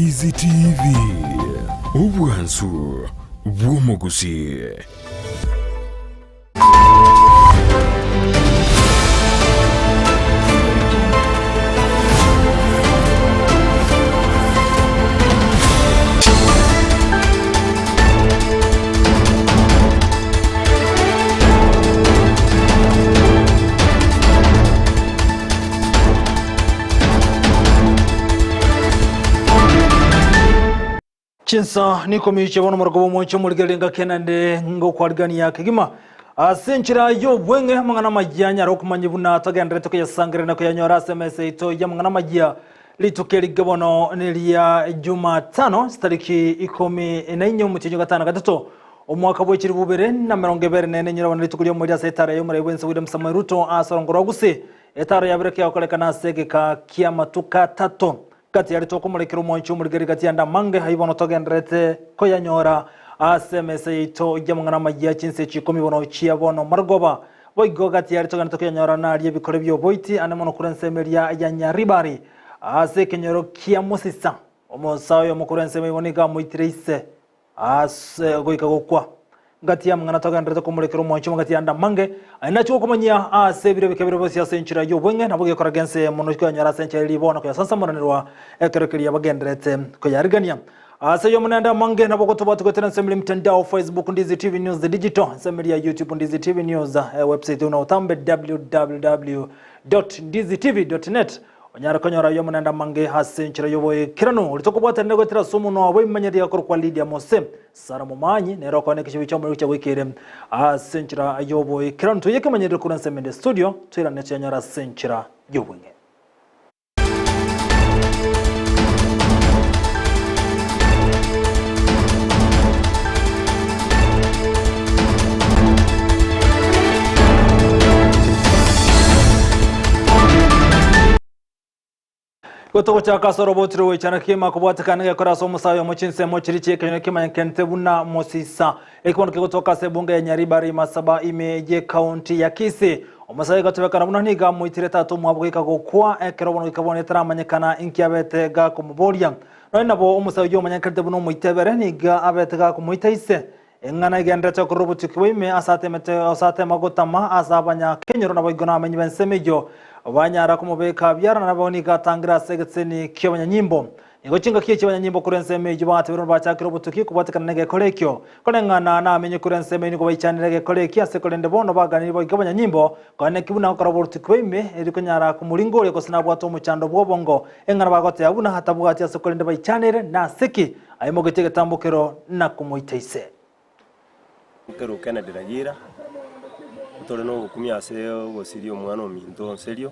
Ndizi TV Ubwansu Bw'omugusi. Chinsa niko miche bono morogobo mwancho muligelenga kenande ngo kwarigani ya kigima asenchira yo bwenge mangana majanya rokumanyibuna tagendere to yasangire na kuyanyora SMS ito ya mangana majia litokeli gabono nelia Jumatano tariki 14 mutinyo gatano gatatu omwaka bwekiri bubere na 2024 nyirabana litukulyo muri asetara yo muri wense William Samoei Ruto asarongora guse etara yabireke yakolekana segeka kiamatuka tato kati yari toko mulekero mwancho muligeri kati yanda mange haibono togendrete koyanyora SMS ito yamungana majya chinse chikomi bono chia bono margoba boigo kati yari togana tokoyanyora na aliye bikore byo boiti anemono kurense meria ya nyaribari ase kenyoro kia musisa omosayo yo mukurense mebonika muitreise goika gokwa ngati yamungana togendrete ko mulekero mwancho ngati yanda mange ainacho komanya ase bire bikabire bosi asenchira yo bwenge nabuge koragense mono koyanyora asenchira libona ko sansa monanirwa ekerekeri yabagendrete ko yarigania ase yo munanda mange naboko tubatu ko transemli mtandao Facebook Ndizi TV News the digital semeli ya YouTube Ndizi TV News website una utambe www.ndizitv.net onyara konyora yo munanda mange hasenchira yo boye kirano litokobwata nego tira sumu no abo imanyari yakor kwa Lydia Mose sara mumanyi nero kone kishibi cyo cya wikere hasenchira yo boye kirano tuyeke manyari kuranse mende studio tuyira neche nyara senchira yo bwenge. Kotoko chaka sorobotiro wechana kima kubwatakana yakora somusayo muchinse mochiriche kenyo kima yankente buna mosisa ekibona kutoka sebunga ya Nyaribari Masaba imeje county ya Kisii omusayo gatubekana muno niga muitire tatu mwabwika gokwa ekerobona ikabone taramanyekana inkiyabete ga kumuboria nabo omusayo yo manyankente buno muitebere niga abete ga kumuitaise engana igendete kurubutikwe asate magotama asabanya kenyoro nabo igona amenyi bensemejo banyara kumubeka byara naboni gatangira segetseni kyabanya nyimbo ingochinga kiye cyabanya nyimbo kurense mejo bate biro bachakira butuki kubatekana nege kolekyo kolengana na amenye kurense mejo ko bayichanirege kolekya sekolende bono baganira bo igabanya nyimbo kone kibuna ko butuki ime eriko nyara kumulingore ko sinabwato muchando bwobongo engana bagote yabuna hatabwati sekolende bayichanire na seki ayimo gitege tambukero na kumuiteise kero Kennedy Ragira tole no gukumya se gosirio mwana ominto serio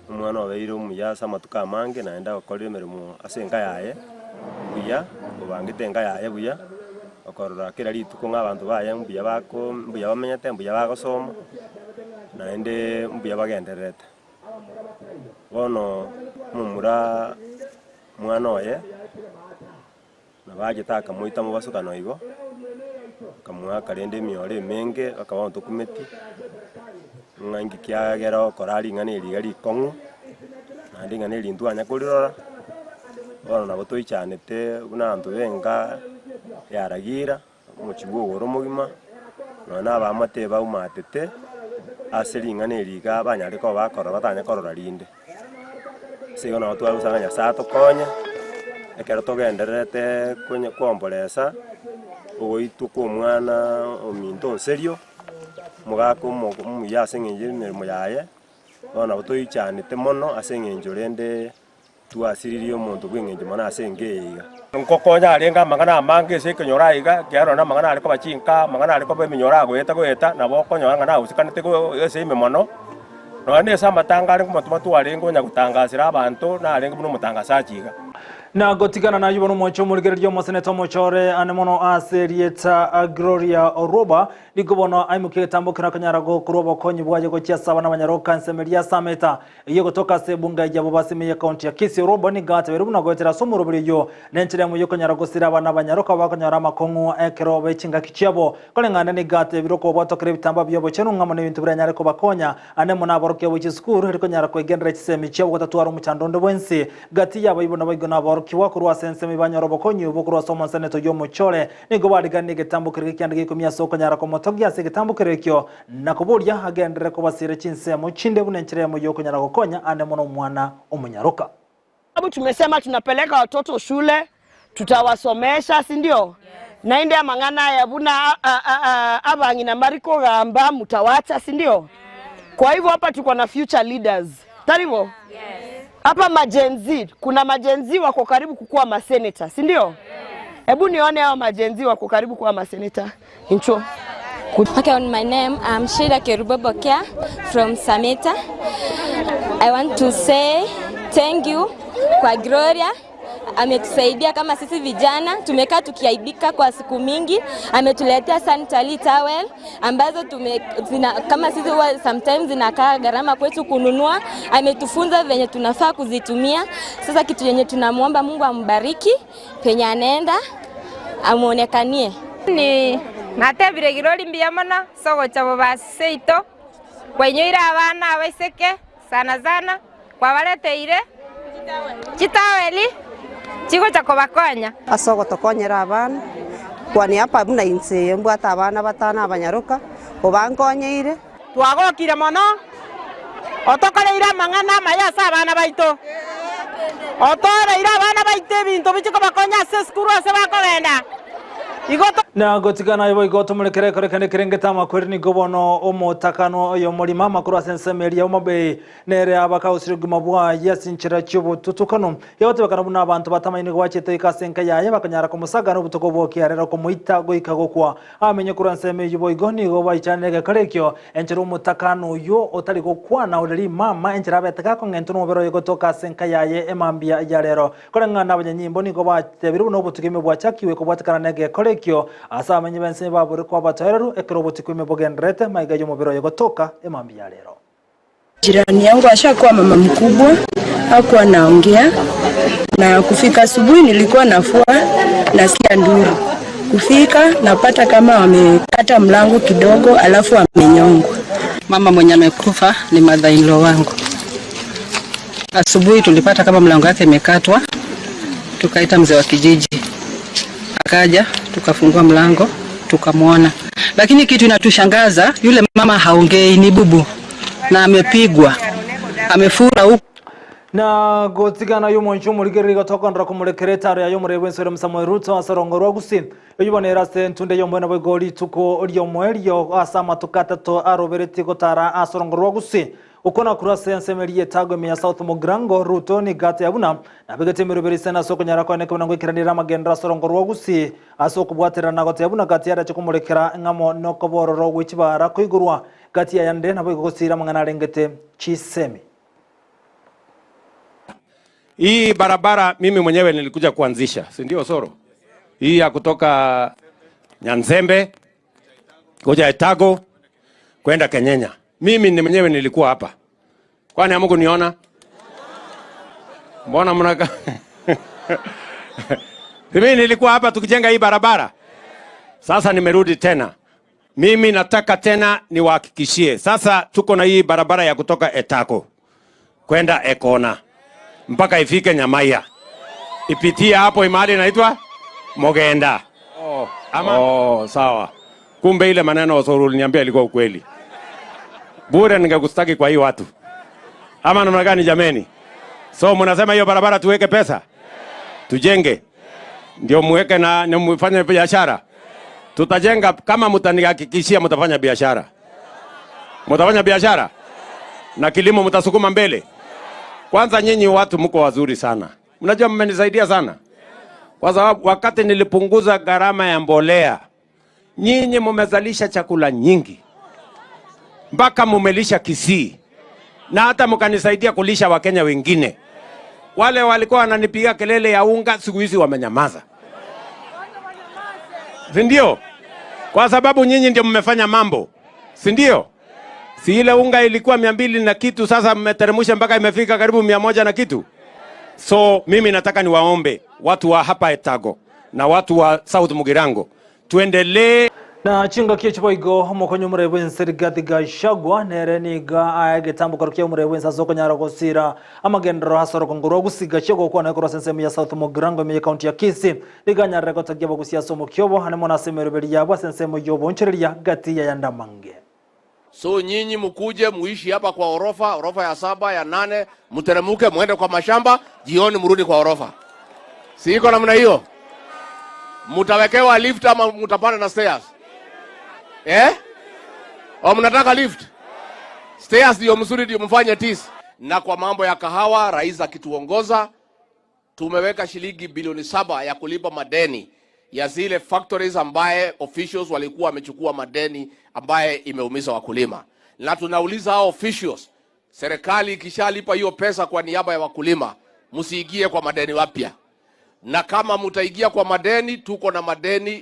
umwana wabeire omuyasa matuka mange naenda gukora emirimo asenga yaye buya ubangite enga yaye buya okorora kera lituko ng'abantu baye mbuya bako mbuya bamenyete mbuya bagosoma naende mbuya bagenderete bono mumura mwana oye nabagitaka moita mu basukano igo kamwa karende miore menge akawa dokumenti ngangi kyagera okorali ngane ligari kongu nandi ngane lindu anyakulirora bana nabo toichanete bunantu benga yaragira muchigo goro mugima nona abamate baumatete aseri ngane liga abanyari ko bakora batanya korora linde sigo na watu abusanga sato konya ekero togenderete kunye kombolesa oituko omwana ominto serio mugako muya asengenje mirimo yaye bona botoichanete mono asengenjo rende tuasiririe omonto bwengenje mana asengeiga nkokonya arenga mangana mange sekenyora iga kyaro na mangana ariko bachinka mangana ariko beminyora gweta nabo konyo ngana usikanete go ese mono none samatanga ariko matu arengo nya gutangasira abantu na arengo buno mutangasachiga na gotikana na yubono mwancho muligeryo moseneto mochore anemono aserieta Gloria Oroba ligobono aimuke tambokira kanyarago kuroba konyi bwaje ko cyasaba n'abanyaroka nsemeria sameta iyo gotoka sebunga yabo basimiye county ya Kisii Oroba ni gate beru na gotera somuro buriyo nenchere mu yo kanyarago siraba n'abanyaroka bakanyara makongu ekero bechinga kichabo kolengana ni gate biroko batokere bitamba byobo cyeno ngamane ibintu biranyare ko bakonya anemona aboroke bw'ikisukuru ariko nyara ko egendera kisemi cyabo gatatu ari umucyandondo bwensi gati yabo ibona bayigona kiwa kurwa sense mibanyorobo konyu bokurwa somo seneto yo muchore nigo badigani gitambukire kyandike kumya soko nyara ko motogya se gitambukire kyo nakuburya agendere ko basire chinse mu chinde bunenchere mu yo kunyara kokonya ane muno mwana omunyaroka. Sababu tumesema tunapeleka watoto shule, tutawasomesha, si ndio? Na inde mangana ya buna abangi na mariko gamba mutawacha, si ndio? Kwa hivyo hapa tuko na future leaders. Taribo? Yes. Hapa majenzi, kuna majenzi wako karibu kukuwa maseneta, si ndio? Hebu nione hao majenzi wako karibu kuwa maseneta. Incho. Okay, my name I'm Sheila Kerubobokia from Sameta. I want to say thank you kwa Gloria. Ametusaidia kama sisi vijana, tumekaa tukiaibika kwa siku mingi. Ametuletea sanitary towel ambazo kama sisi sometimes zinakaa gharama kwetu kununua. Ametufunza venye tunafaa kuzitumia. Sasa kitu yenye tunamuomba Mungu ambariki penye anaenda amuonekanie. Ni natebire girori mbiyamana sogo chabo baseito kwenyoira abana abaiseke sana kwa baleteire kitaweli chiko cha kubakonya asogo tokonyera abana kwani hapa muna inse mbwata abana batana abanyaruka obankonyeire Twagokire mono otokoreira mangana mayasa abana baito otoreira abana baite bintu bichiko bakonya se skuru ase bakogenda na gotigana ibo igoto murekere korekane kirengeta makweri ni gobono omotakano oyo mulima makuru asensemeria omabe nere abaka usiruguma bwa yasinchira cyubu tutukano yote bakana buna abantu batamaine gwachete ikasenka yaye bakanyara ko musaga no butuko boki rero ko muita goikago kwa amenye kuranseme ibo igoni go bayichanege karekyo enchero omotakano yo otari go kwana uriri mama enchera betaka ko ngento no bero igotoka senka yaye emambia ya rero korengana abanyanyimbo ni go batebiru no butukime bwa chakiwe ko bwatakana nege kyo asa amenye bense babure kwa batareru ekiroboti kwime bogendrete maigayo mubiro yogotoka emambi ya lero. Jirani yangu ashakuwa mama mkubwa, hakuwa naongea, na kufika asubuhi nilikuwa nafua nasikia nduru. Kufika napata kama wamekata mlango kidogo alafu amenyongwa. Mama mwenye amekufa ni mother-in-law wangu. Asubuhi tulipata kama mlango wake imekatwa, tukaita mzee wa kijiji. Akaja, tukafungua mlango, tukamwona. Lakini kitu inatushangaza, yule mama haongei, ni bubu. Na amepigwa. Amefura huko. Na gotigana y'umunchu muri geriga tokondra ku murekeretaro ya y'umurebe nsore Samuel Ruto asarongorwa gusi yibonera sentunde yombona bwegoli tuko ryo mwerio asama tukatato arobereti gotara asarongorwa gusi ukona kura sensemerie tagwe ya South Mugrango Ruto ni gate yabuna nabigate miroberi sena soko nyara kwa neko nango ikiranira magendra asarongorwa gusi asoko bwatera nagote yabuna gate yara cyokumurekera ngamo nokobororo wikibara kuigurwa gate yande nabo gusira mangana rengete chisemi. Hii barabara mimi mwenyewe nilikuja kuanzisha, si ndio Soro? Hii ya kutoka Nyanzembe kuja Etago kwenda Kenyenya. Mimi ni mwenyewe nilikuwa hapa. Kwani hamuku niona? Mbona mnaka? Mimi nilikuwa hapa tukijenga hii barabara. Sasa nimerudi tena. Mimi nataka tena niwahakikishie. Sasa tuko na hii barabara ya kutoka Etago kwenda Ekona mpaka ifike Nyamaya. Ipitia hapo imali inaitwa Mogenda. Sawa. Kumbe ile maneno Osoro uliniambia ilikuwa ukweli. Bure ningekustaki kwa hii watu. Ama namna gani jameni? So mnasema hiyo barabara tuweke pesa? Tujenge. Ndio muweke na mfanye biashara. Tutajenga kama mtanihakikishia mtafanya biashara. Mtafanya biashara? Na kilimo mtasukuma mbele. Kwanza nyinyi watu mko wazuri sana. Mnajua mmenisaidia sana. Kwa sababu wakati nilipunguza gharama ya mbolea, nyinyi mmezalisha chakula nyingi. Mpaka mmelisha Kisii. Na hata mkanisaidia kulisha Wakenya wengine. Wale walikuwa wananipiga kelele ya unga, siku hizi wamenyamaza. Si ndio? Kwa sababu nyinyi ndio mmefanya mambo. Si ndio? Si ile unga ilikuwa 200 na kitu, sasa mmeteremsha mpaka imefika karibu 100 na kitu. So mimi nataka niwaombe watu wa hapa Etago na watu wa South Mugirango tuendelee. Na chinga kicho igo mokonyo murebe nsirigati gashagwa nereniga agetambuka rukiye murebe nsazo nyara gosira amagendero hasoro kongoro gusiga chego kwa na koro sensemu ya South Mugirango me county ya Kisii liganya rekota gya bagusia somo kyobo hanemo na semeroberi yabo sensemu yobo nchereria gati ya yandamange. So nyinyi mkuje muishi hapa kwa orofa ya 7 ya 8 mteremuke muende kwa mashamba jioni mrudi kwa orofa. Si iko namna hiyo? Mutawekewa lift ama mutapanda na stairs? Au mnataka lift? Stairs ndio mzuri ndio mfanye tisi. Na kwa mambo ya kahawa rais akituongoza tumeweka shilingi bilioni 7 ya kulipa madeni ya zile factories ambaye officials walikuwa wamechukua madeni ambaye imeumiza wakulima. Na tunauliza hao officials, serikali ikishalipa hiyo pesa kwa niaba ya wakulima, msiingie kwa madeni wapya. Na kama mtaingia kwa madeni,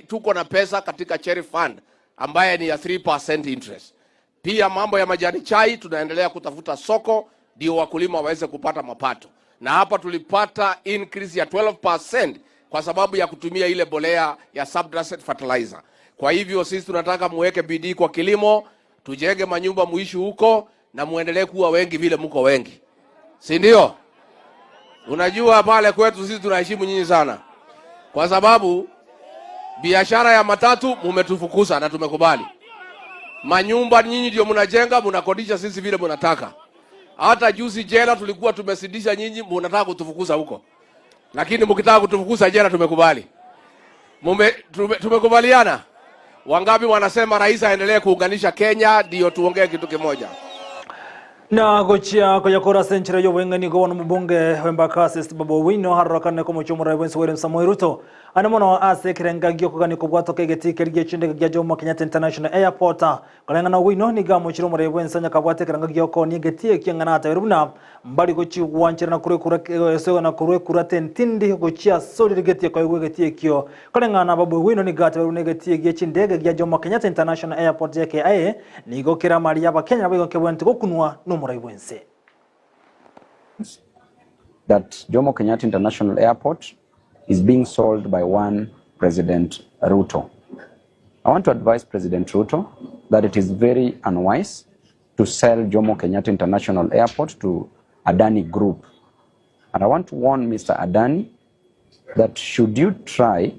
tuko na pesa katika cherry fund ambaye ni ya 3% interest. Pia mambo ya majani chai tunaendelea kutafuta soko ndio wakulima waweze kupata mapato. Na hapa tulipata increase ya 12% kwa sababu ya kutumia ile bolea ya substrate fertilizer. Kwa hivyo sisi tunataka muweke bidii kwa kilimo, tujenge manyumba muishi huko na muendelee kuwa wengi vile mko wengi. Si ndio? Unajua pale kwetu sisi tunaheshimu nyinyi sana. Kwa sababu biashara ya matatu mumetufukuza na tumekubali. Manyumba nyinyi ndio mnajenga, mnakodisha sisi vile mnataka. Hata juzi jela tulikuwa tumesidisha nyinyi, mnataka kutufukuza huko. Lakini mkitaka kutufukuza jela tumekubali. Tumekubaliana. Wangapi wanasema rais aendelee kuunganisha Kenya ndio tuongee kitu kimoja. Na gochia kwa yakora senchira yo wengani go mbunge Embakasi Babu Wino harakane ko mucho murebe William Samoei Ruto anamono ase kirenga gyo kugani ko bwato kegeti kergie chinde gya Jomo Kenyatta International Airport kalengana Wino ni ga mucho murebe nsanya kabwate kirenga gyo ko ni geti kingana atarubuna mbali gochi wanchira na kure so na kure kurate ntindi gochia soli geti ko geti kyo kalengana Babu Wino ni gata rune geti gya chinde gya Jomo Kenyatta International Airport JKIA ni go kira mali ya Kenya bigo kebwente ko kunwa that Jomo Kenyatta International Airport is being sold by one President Ruto. I want to advise President Ruto that it is very unwise to sell Jomo Kenyatta International Airport to Adani Group. And I want to warn Mr. Adani that should you try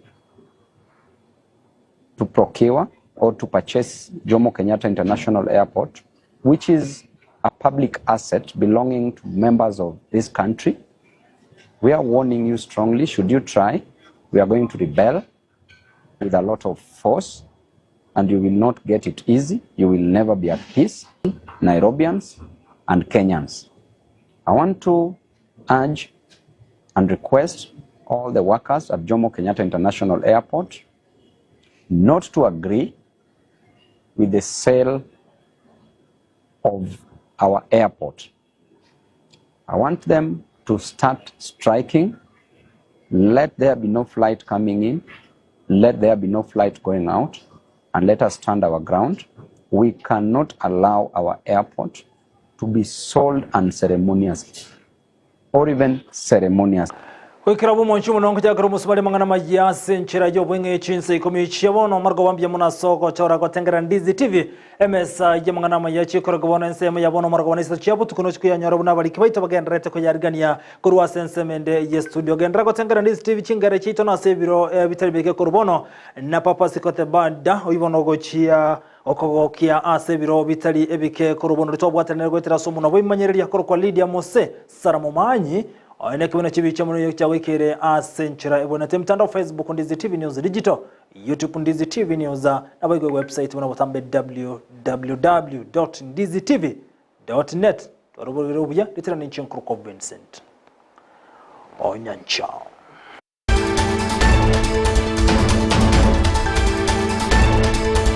to procure or to purchase Jomo Kenyatta International Airport, which is a public asset belonging to members of this country, we are warning you strongly. Should you try, we are going to rebel with a lot of force, and you will not get it easy. You will never be at peace, Nairobians and Kenyans. I want to urge and request all the workers at Jomo Kenyatta International Airport not to agree with the sale of our airport. I want them to start striking. Let there be no flight coming in. Let there be no flight going out. And let us stand our ground. We cannot allow our airport to be sold unceremoniously or even ceremoniously. Kwikirabu monchu munongo cyakaro musubale mangana majya senchira yo bwenge chinse ikomi chiyabono margo wambye munasoko chora ko tengera Ndizi TV MS ya mangana majya chikora gobona nsema yabono margo wanisa chiyabu tukuno chikuya nyoro buna bali kibaita bagendrete ko yarigania kurwa sensemende ye studio gendra ko tengera Ndizi TV chingare chito na sebiro bitalibeke kurbono na papa sikote banda oyibono gochia okogokia asebiro bitali ebike kurubono rutobwatene rwetera somo na bimanyereri yakoro kwa Lydia Mose Saramumanyi Aina kiwana chibi chamuno cha wikire asenchira ebonete mtandao Facebook Ndizi TV News Digital, YouTube Ndizi TV News na baigo website wanabotambe www.ndizitv.net. Tuwarubu virubuya litera ninchi nkruko Vincent Onyanchao.